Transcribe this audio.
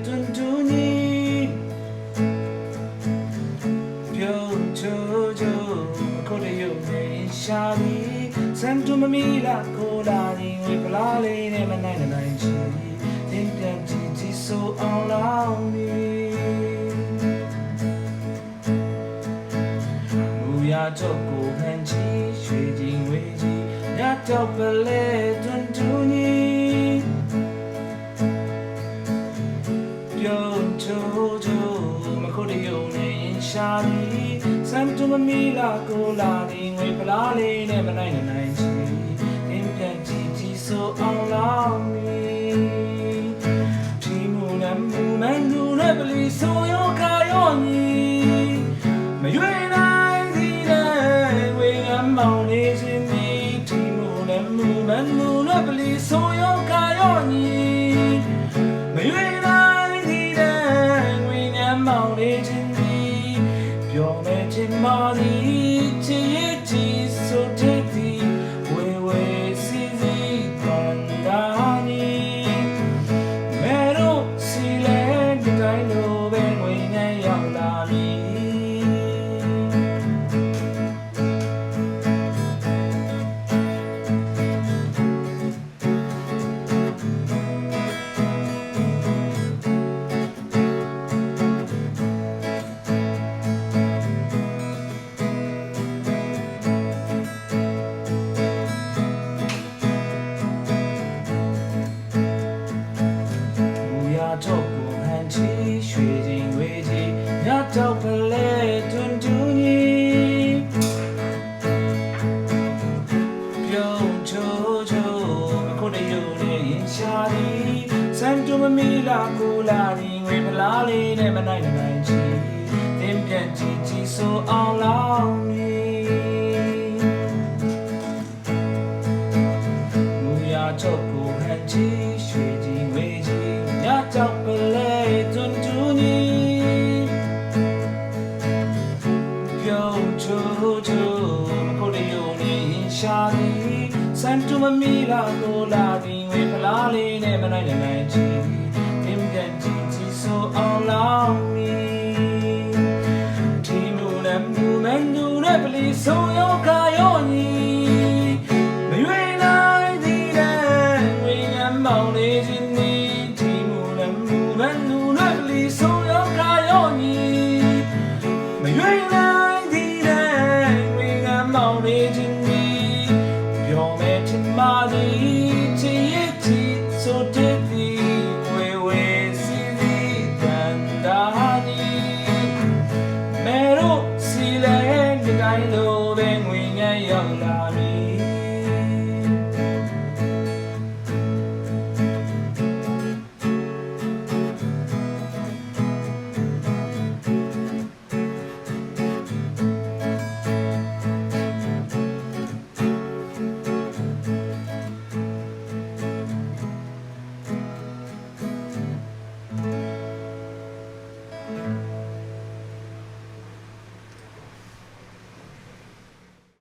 တွန်တူညီပြုံးချိုးချိုးကိုယ်ရုံနဲ့ရှာပြီးစံတူမမီလာကိုလာရင်ဝေပလားလေးနဲ့မနိုင်နိုင်ချီတင်းပြန်ကြည့်ကြည့်ဆိုအောင်လောင်းနေမူရတော့ကိုဟန်ချီရွှေချင်းဝေကြီးညတော့ပလဲတွန်တူညီပြုံးချိုးချိုးကိုယ်ရုံနဲ့ရှာပြီးစံတူမမီလာကိုလာရင်ဝေပလားလေးနဲ့မနိုင်နိုင်ချီတင်းပြန်ကြည့်ကြည့်ဆိုအောင်လောင်းနေ不离所有开用你，没原来的人为俺忙的是你，提木人木门木了不离所有开用你，没原来的人为俺忙的是你，表面金马的这一季所这的微微细细管大你，没路是来。在路边为难要哪里？不要错过。ချီရွှေချင်းဝေကြီးညတော့ပလဲတွန်တူညီပြုံးချိုးချိုးကိုယ်ရုံနဲ့ရင်ရှာသည်စံတူမမီလာကိုလာရင်ဝေပလားလေးနဲ့မနိုင်နိုင်ချီတင်းပြန်ကြည့်ကြည့်ဆိုအောင်လောင်းနေမူရတော့ကိုဟန်ချီရွှေချင်းဝေကြီးညတော့ပလဲတွန်တူညီပြုံးချိုးချိုးကိုယ်ရုံနဲ့ရင်ရှာသည်စံတူမမီလာကိုလာ